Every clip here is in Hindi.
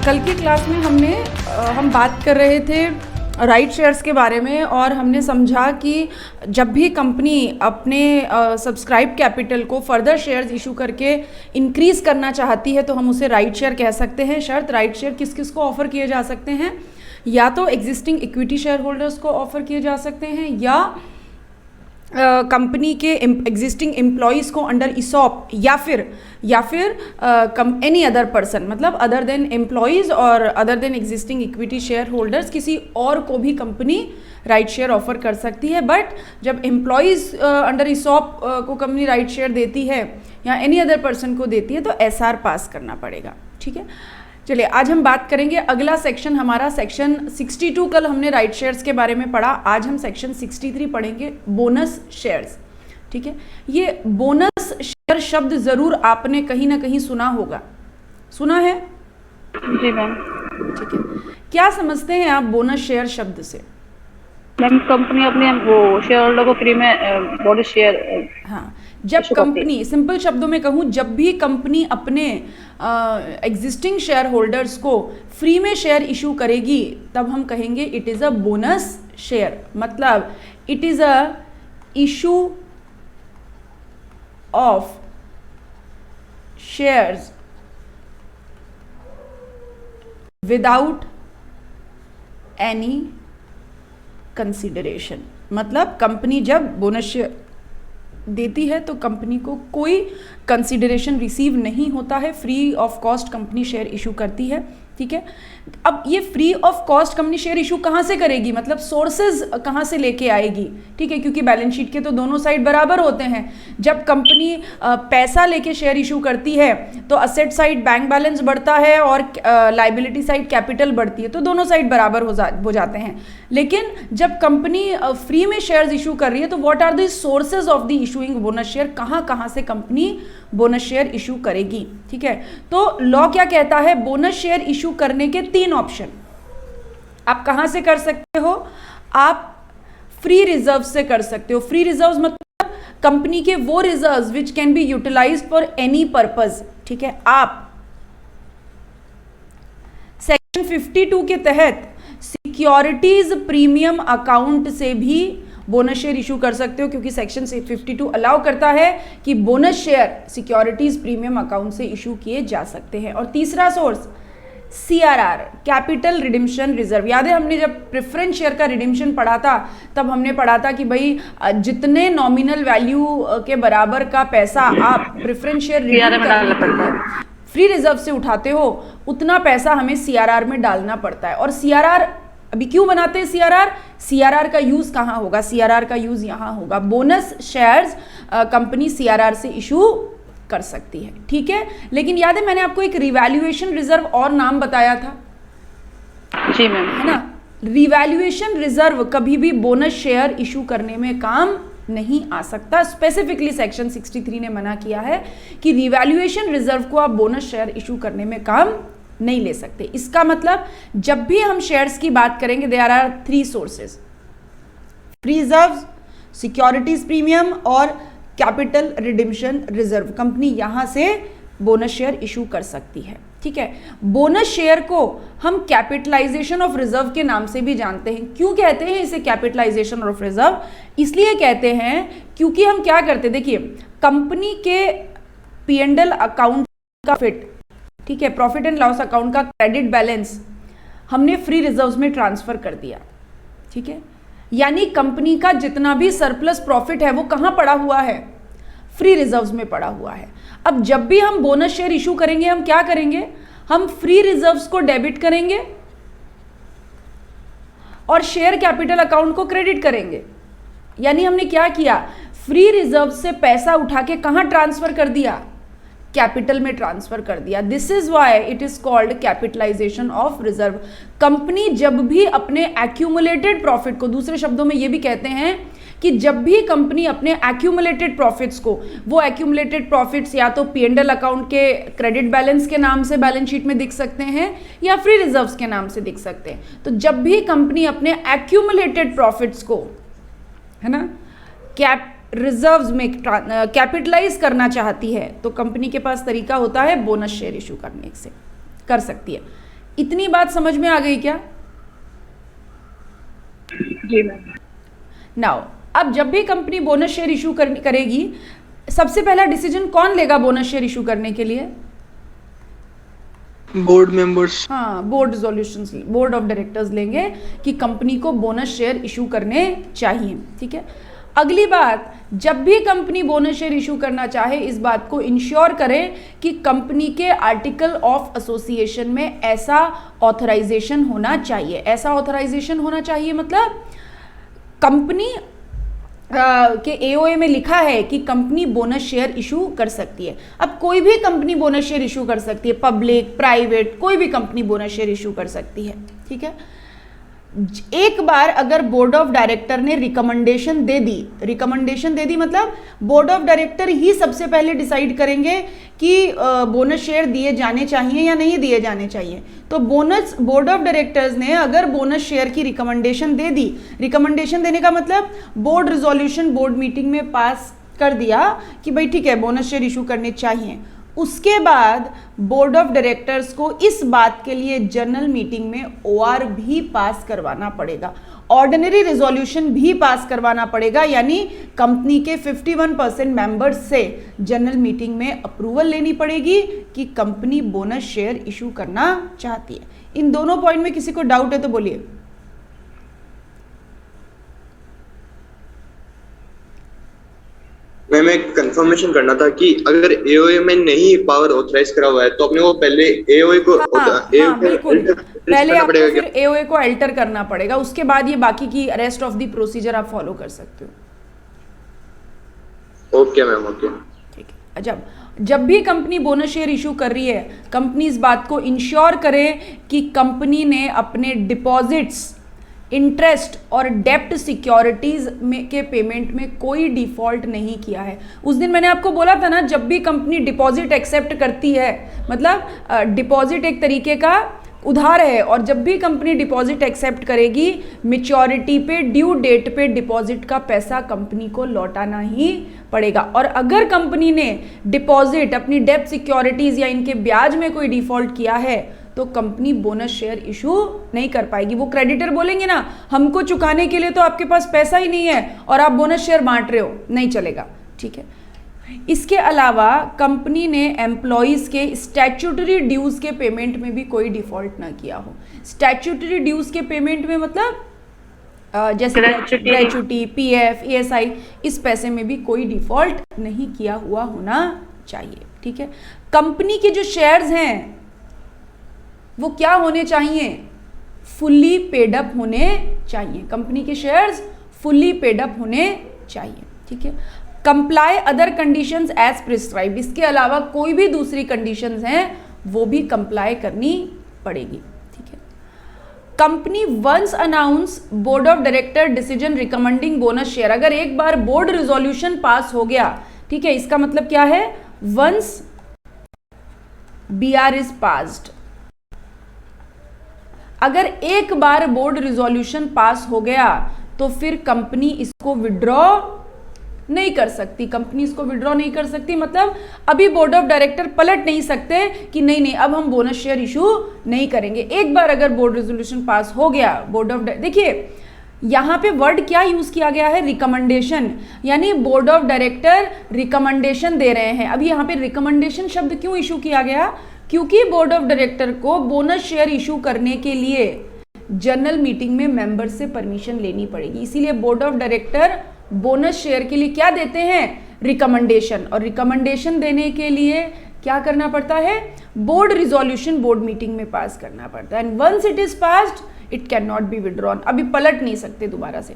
कल की क्लास में हम बात कर रहे थे राइट शेयर्स के बारे में, और हमने समझा कि जब भी कंपनी अपने सब्सक्राइब कैपिटल को फर्दर शेयर्स इशू करके इंक्रीज़ करना चाहती है तो हम उसे राइट शेयर कह सकते हैं। शर्त राइट शेयर किस किस को ऑफ़र किए जा सकते हैं, या तो एग्जिस्टिंग इक्विटी शेयर होल्डर्स को ऑफ़र किए जा सकते हैं, या कंपनी के एग्जिस्टिंग एम्प्लॉयज़ को अंडर ईसॉप, या फिर एनी अदर पर्सन, मतलब अदर देन एम्प्लॉयज़ और other than existing equity share holders, किसी और को भी कंपनी राइट शेयर ऑफर कर सकती है। बट जब एम्प्लॉयज़ अंडर ईसॉप को कंपनी राइट शेयर देती है या एनी अदर पर्सन को देती है तो एसआर पास करना पड़ेगा। ठीक है, चलिए आज हम बात करेंगे। अगला सेक्शन हमारा सेक्शन 62, कल हमने राइट शेयर्स के बारे में पढ़ा, आज हम सेक्शन 63 पढ़ेंगे, बोनस शेयर्स। ठीक है, ये बोनस शेयर शब्द ज़रूर आपने कहीं ना कहीं सुना होगा, सुना है? जी मैम। ठीक है, क्या समझते हैं आप बोनस शेयर शब्द से? मैम कंपनी अपने वो शेयर होल्डर को फ्री में बोनस शेयर, हाँ, जब कंपनी, सिंपल शब्दों में कहूँ, जब भी कंपनी अपने एग्जिस्टिंग शेयर होल्डर्स को फ्री में शेयर इशू करेगी तब हम कहेंगे it is a bonus share. मतलब it is a issue of shares without any consideration. मतलब कंपनी जब बोनस शेयर देती है तो कंपनी को कोई कंसिडरेशन रिसीव नहीं होता है, free of cost company share issue करती है। ठीक है, अब ये free of cost company share issue कहाँ से करेगी, मतलब सोर्सेज कहाँ से लेके आएगी? ठीक है, क्योंकि बैलेंस शीट के तो दोनों साइड बराबर होते हैं। जब कंपनी पैसा लेके शेयर इशू करती है तो असेट साइड बैंक बैलेंस बढ़ता है और लाइबिलिटी साइड कैपिटल बढ़ती है, तो दोनों साइड बराबर हो जाते हैं। लेकिन जब कंपनी फ्री में शेयर्स इशू कर रही है तो what are the sources of the issuing bonus share, कहाँ से कंपनी बोनस शेयर इशू करेगी? ठीक है, तो लॉ क्या कहता है, बोनस शेयर इशू करने के 3 ऑप्शन आप कहां से कर सकते हो? आप फ्री रिजर्व से कर सकते हो। फ्री रिजर्व्स मतलब कंपनी के वो reserves which can be utilised for any purpose. ठीक है, आप सेक्शन 52 के तहत सिक्योरिटीज प्रीमियम अकाउंट से भी बोनस शेयर इशू कर सकते हो, क्योंकि सेक्शन 52 अलाउ करता है कि bonus share securities premium account से इशू किए जा सकते हैं। और तीसरा source CRR, capital redemption reserve. याद है हमने जब प्रेफरेंस शेयर का रिडिम्पशन पढ़ा था तब हमने पढ़ा था कि भाई जितने नॉमिनल वैल्यू के बराबर का पैसा आप प्रेफरेंस शेयर फ्री रिजर्व से उठाते हो उतना पैसा हमें CRR में डालना पड़ता है। और CRR अभी क्यों बनाते हैं? CRR का यूज कहाँ होगा? CRR का यूज यहाँ होगा, बोनस शेयर्स कंपनी CRR से इशू कर सकती है। ठीक है, लेकिन याद है मैंने आपको एक रिवैल्यूएशन रिजर्व और नाम बताया था। जी मैम, है ना? रिवैल्यूएशन रिजर्व कभी भी बोनस शेयर इशू करने में काम नहीं आ सकता। स्पेसिफिकली सेक्शन 63 ने मना किया है कि रिवैल्यूएशन रिजर्व को आप बोनस शेयर इशू करने में काम नहीं ले सकते। इसका मतलब जब भी हम शेयर्स की बात करेंगे there are 3 sources, free reserves, securities premium और कैपिटल रिडिम्पशन रिजर्व। कंपनी यहां से बोनस शेयर इशू कर सकती है। ठीक है, बोनस शेयर को हम कैपिटलाइजेशन ऑफ रिजर्व के नाम से भी जानते हैं। क्यों कहते हैं इसे कैपिटलाइजेशन ऑफ रिजर्व? इसलिए कहते हैं क्योंकि हम क्या करते हैं, देखिए कंपनी के P&L अकाउंट का फिट, ठीक है, प्रॉफिट एंड लॉस अकाउंट का क्रेडिट बैलेंस हमने फ्री रिजर्व्स में ट्रांसफर कर दिया। ठीक है, यानी कंपनी का जितना भी सरप्लस प्रॉफिट है वो कहां पड़ा हुआ है? फ्री रिजर्व्स में पड़ा हुआ है। अब जब भी हम बोनस शेयर इशू करेंगे हम क्या करेंगे? हम फ्री रिजर्व्स को डेबिट करेंगे और शेयर कैपिटल अकाउंट को क्रेडिट करेंगे। यानी हमने क्या किया? फ्री रिजर्व से पैसा उठा के कहां ट्रांसफर कर दिया? कैपिटल में ट्रांसफर कर दिया। This is why it is called capitalisation of reserve. Company जब भी अपने एक्यूमुलेटेड प्रॉफिट को, दूसरे शब्दों में ये भी कहते हैं कि जब भी कंपनी अपने एक्यूमुलेटेड प्रॉफिट्स को, वो एक्यूमुलेटेड प्रॉफिट्स या तो P&L अकाउंट के क्रेडिट बैलेंस के नाम से बैलेंस शीट में दिख सकते हैं या फ्री रिजर्व्स के नाम से दिख सकते हैं। तो जब भी कंपनी अपने एक्यूमुलेटेड प्रॉफिट्स को, है ना, रिजर्व्स में कैपिटलाइज करना चाहती है तो कंपनी के पास तरीका होता है बोनस शेयर इशू करने से, कर सकती है। इतनी बात समझ में आ गई क्या? जी मैम। नाउ अब जब भी कंपनी बोनस शेयर इशू करेगी, सबसे पहला डिसीजन कौन लेगा बोनस शेयर इशू करने के लिए? Board members. हाँ, board resolutions, board of directors लेंगे कि कंपनी को बोनस शेयर इशू करने चाहिए। ठीक है, अगली बात, जब भी कंपनी बोनस शेयर इशू करना चाहे, इस बात को इंश्योर करें कि कंपनी के आर्टिकल ऑफ एसोसिएशन में ऐसा ऑथराइजेशन होना चाहिए। ऐसा ऑथराइजेशन होना चाहिए मतलब कंपनी के एओए में लिखा है कि कंपनी बोनस शेयर इशू कर सकती है। अब कोई भी कंपनी बोनस शेयर इशू कर सकती है, पब्लिक, प्राइवेट, कोई भी कंपनी बोनस शेयर इशू कर सकती है। ठीक है, एक बार अगर बोर्ड ऑफ डायरेक्टर ने रिकमेंडेशन दे दी मतलब बोर्ड ऑफ डायरेक्टर ही सबसे पहले डिसाइड करेंगे कि बोनस शेयर दिए जाने चाहिए या नहीं दिए जाने चाहिए। तो बोर्ड ऑफ डायरेक्टर्स ने अगर बोनस शेयर की रिकमेंडेशन दे दी, रिकमेंडेशन देने का मतलब बोर्ड रिजोल्यूशन बोर्ड मीटिंग में पास कर दिया कि भाई ठीक है बोनस शेयर इशू करने चाहिए, उसके बाद बोर्ड ऑफ डायरेक्टर्स को इस बात के लिए जनरल मीटिंग में ओआर भी पास करवाना पड़ेगा, ऑर्डिनरी रेजोल्यूशन भी पास करवाना पड़ेगा, यानी कंपनी के 51% मेंबर्स से जनरल मीटिंग में अप्रूवल लेनी पड़ेगी कि कंपनी बोनस शेयर इशू करना चाहती है। इन दोनों पॉइंट में किसी को डाउट है तो बोलिए। मैम एक कंफर्मेशन करना था कि अगर एओए में नहीं पावर ऑथराइज करा हुआ है तो अपने को पहले एओए को बिल्कुल, पहले आपको पड़ेगा फिर एओए को अल्टर करना पड़ेगा, उसके बाद ये बाकी की रेस्ट ऑफ द प्रोसीजर आप फॉलो कर सकते हो। ओके मैम, ओके ठीक है। जब भी कंपनी बोनस शेयर इशू कर रही है, कंपनी इस बात को इंश्योर करे कि कंपनी ने अपने डिपॉजिट्स, इंटरेस्ट और डेप्ट सिक्योरिटीज में के पेमेंट में कोई डिफॉल्ट नहीं किया है। उस दिन मैंने आपको बोला था ना, जब भी कंपनी डिपॉजिट एक्सेप्ट करती है, मतलब डिपॉजिट एक तरीके का उधार है, और जब भी कंपनी डिपॉजिट एक्सेप्ट करेगी, मैच्योरिटी पे, ड्यू डेट पे डिपॉजिट का पैसा कंपनी को लौटाना ही पड़ेगा। और अगर कंपनी ने डिपॉजिट, अपनी डेप्ट सिक्योरिटीज या इनके ब्याज में कोई डिफॉल्ट किया है तो कंपनी बोनस शेयर इशू नहीं कर पाएगी। वो क्रेडिटर बोलेंगे ना, हमको चुकाने के लिए तो आपके पास पैसा ही नहीं है और आप बोनस शेयर बांट रहे हो, नहीं चलेगा। ठीक है, इसके अलावा कंपनी ने एम्प्लॉइज के स्टैट्यूटरी ड्यूज के पेमेंट में भी कोई डिफॉल्ट ना किया हो। स्टैट्यूटरी ड्यूज के पेमेंट में मतलब जैसे ग्रेच्युटी, पीएफ, ईएसआई, इस पैसे में भी कोई डिफॉल्ट नहीं किया हुआ होना चाहिए। ठीक है, कंपनी के जो शेयर्स हैं वो क्या होने चाहिए? फुल्ली पेड अप होने चाहिए। कंपनी के शेयर्स फुल्ली पेड अप होने चाहिए। ठीक है, comply other conditions as prescribed, इसके अलावा कोई भी दूसरी कंडीशंस हैं वो भी कंप्लाई करनी पड़ेगी। ठीक है, company once announce board of director decision recommending bonus share, अगर एक बार बोर्ड रिजोल्यूशन पास हो गया, ठीक है, इसका मतलब क्या है? वंस बीआर इज पास्ड, अगर एक बार बोर्ड रिजोल्यूशन पास हो गया तो फिर कंपनी इसको विड्रॉ नहीं कर सकती। कंपनी इसको विड्रॉ नहीं कर सकती मतलब अभी बोर्ड ऑफ डायरेक्टर पलट नहीं सकते कि नहीं नहीं अब हम बोनस शेयर इशू नहीं करेंगे। एक बार अगर बोर्ड रेजोल्यूशन पास हो गया, बोर्ड ऑफ, देखिए यहाँ पे वर्ड क्या यूज किया गया है? रिकमेंडेशन, यानी बोर्ड ऑफ डायरेक्टर रिकमेंडेशन दे रहे हैं। अभी यहाँ पे रिकमेंडेशन शब्द क्यों इशू किया गया? क्योंकि बोर्ड ऑफ डायरेक्टर को बोनस शेयर इशू करने के लिए जनरल मीटिंग में मेंबर से परमिशन लेनी पड़ेगी, इसीलिए board of director bonus share के लिए क्या देते हैं? रिकमेंडेशन। और रिकमेंडेशन देने के लिए क्या करना पड़ता है? बोर्ड रिजोल्यूशन बोर्ड मीटिंग में पास करना पड़ता है। And once it is passed it can not be withdrawn, अभी पलट नहीं सकते दोबारा से।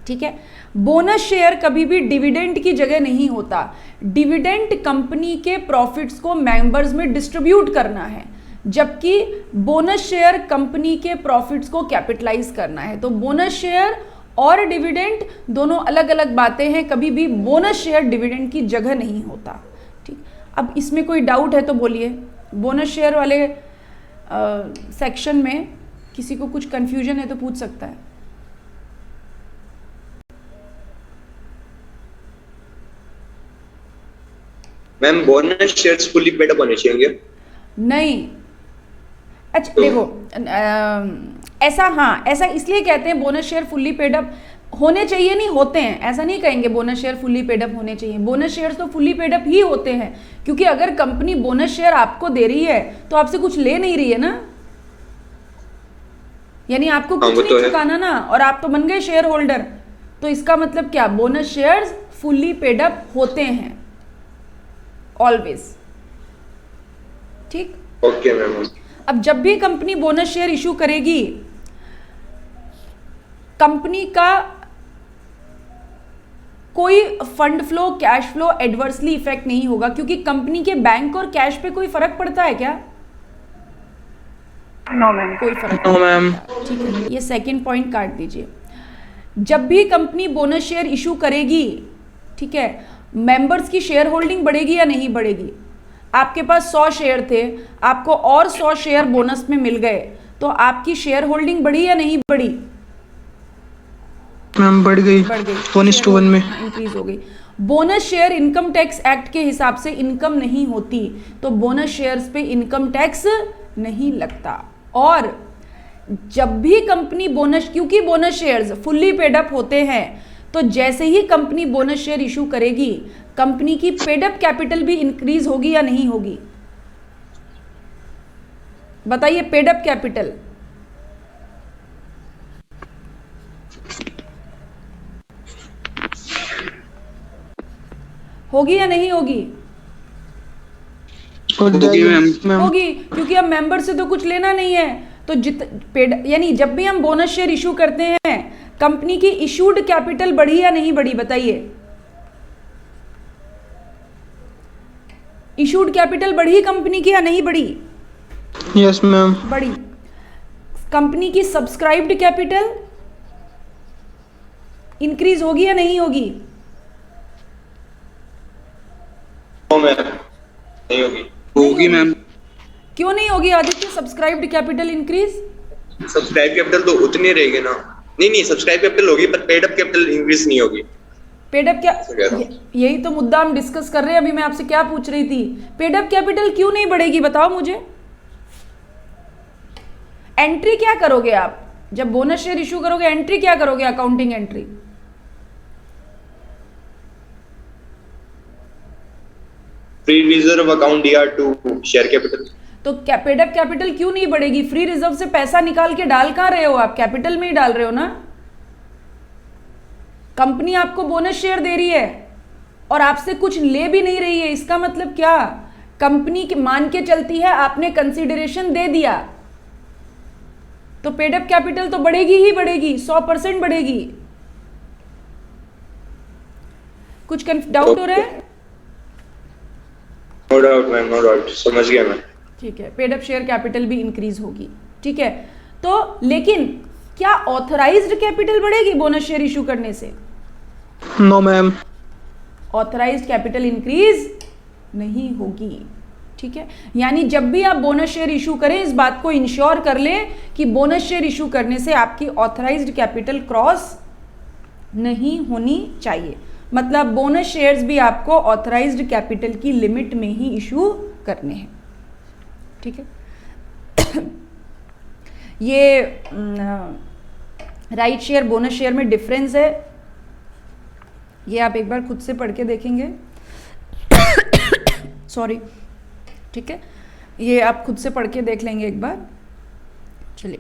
ठीक है, बोनस शेयर कभी भी डिविडेंड की जगह नहीं होता। डिविडेंड कंपनी के प्रॉफिट्स को मेंबर्स में डिस्ट्रीब्यूट करना है, जबकि बोनस शेयर कंपनी के प्रॉफिट्स को कैपिटलाइज करना है। तो बोनस शेयर और डिविडेंड दोनों अलग अलग बातें हैं, कभी भी बोनस शेयर डिविडेंड की जगह नहीं होता। ठीक, अब इसमें कोई डाउट है तो बोलिए। बोनस शेयर वाले सेक्शन में किसी को कुछ कंफ्यूजन है तो पूछ सकता है। Ma'am bonus shares fully paid up होने चाहिए? नहीं, अच्छा देखो, ऐसा, हाँ ऐसा इसलिए कहते हैं bonus share fully paid up होने चाहिए, नहीं होते हैं, ऐसा नहीं कहेंगे bonus share fully paid up होने चाहिए। बोनस शेयर तो फुल्ली पेड अप ही होते हैं, क्योंकि अगर कंपनी बोनस शेयर आपको दे रही है तो आपसे कुछ ले नहीं रही है ना, यानी आपको कुछ नहीं चुकाना ना, और आप तो बन गए शेयर होल्डर। तो इसका मतलब क्या, bonus shares fully paid up होते हैं ऑलवेज। ठीक, ओके मैम। अब जब भी कंपनी बोनस शेयर इशू करेगी, कंपनी का कोई fund flow, cash flow adversely effect नहीं होगा, क्योंकि कंपनी के बैंक और कैश पे कोई फर्क पड़ता है क्या? No ma'am. कोई फर्क नो मैम। ठीक है, ये सेकंड पॉइंट काट दीजिए। जब भी कंपनी बोनस शेयर इशू करेगी, ठीक है, मेंबर्स की शेयर होल्डिंग बढ़ेगी या नहीं बढ़ेगी? आपके पास 100 शेयर थे, आपको और 100 शेयर बोनस में मिल गए, तो आपकी शेयर होल्डिंग बढ़ी या नहीं बढ़ी? मैम बढ़ गई, 1:1 में इंक्रीज हो गई। Bonus share income tax act के हिसाब से इनकम नहीं होती, तो बोनस शेयर्स पे इनकम टैक्स नहीं लगता। और जब भी कंपनी बोनस, क्योंकि bonus shares fully paid up होते हैं, तो जैसे ही कंपनी बोनस शेयर इशू करेगी, कंपनी की पेड अप कैपिटल भी इंक्रीज होगी या नहीं होगी? बताइए, पेड अप कैपिटल होगी या नहीं होगी? होगी मैम। होगी, क्योंकि अब मेंबर से तो कुछ लेना नहीं है, तो पेड, यानी जब भी हम बोनस शेयर इशू करते हैं, कंपनी की इशूड कैपिटल बढ़ी या नहीं बढ़ी? बताइए, इशूड कैपिटल बढ़ी कंपनी की या नहीं बढ़ी? Yes ma'am. बढ़ी। कंपनी की सब्सक्राइब्ड कैपिटल इंक्रीज होगी या नहीं होगी? नहीं होगी। होगी मैम। क्यों नहीं होगी Aditya? Subscribed capital increase, subscribe capital तो उतनी रहेगी ना। नहीं, सब्सक्राइब कैपिटल होगी पर पेड अप कैपिटल इंक्रीज नहीं होगी। पेड अप क्या, यही तो मुद्दा हम डिस्कस कर रहे हैं। अभी मैं आपसे क्या पूछ रही थी, पेड अप कैपिटल क्यों नहीं बढ़ेगी, बताओ मुझे। एंट्री क्या करोगे आप जब बोनस शेयर इशू करोगे? एंट्री क्या करोगे? Accounting entry free reserve account या टू शेयर कैपिटल। तो पेड अप कैपिटल क्यों नहीं बढ़ेगी? फ्री रिजर्व से पैसा निकाल के डाल कहां रहे हो आप? कैपिटल में ही डाल रहे हो ना। कंपनी आपको बोनस शेयर दे रही है और आपसे कुछ ले भी नहीं रही है, इसका मतलब क्या? कंपनी के मान के चलती है, आपने कंसीडरेशन दे दिया, तो पेड अप कैपिटल तो बढ़ेगी ही बढ़ेगी, 100% बढ़ेगी। कुछ डाउट हो रहा है? No doubt ma'am, no doubt, समझ गया मैं। ठीक है, पेड अप शेयर कैपिटल भी इंक्रीज होगी। ठीक है, तो लेकिन क्या ऑथराइज्ड कैपिटल बढ़ेगी बोनस शेयर इशू करने से? No ma'am. Authorised capital increase नहीं होगी। ठीक है, यानी जब भी आप बोनस शेयर इशू करें, इस बात को इंश्योर कर लें कि बोनस शेयर इशू करने से आपकी ऑथराइज्ड कैपिटल क्रॉस नहीं होनी चाहिए। मतलब बोनस शेयर्स भी आपको ऑथराइज्ड कैपिटल की लिमिट में ही इशू करने हैं। ठीक है, ये राइट शेयर बोनस शेयर में डिफरेंस है, ये आप एक बार खुद से पढ़ के देखेंगे। सॉरी, ठीक है, ये आप खुद से पढ़ के देख लेंगे एक बार। चलिए।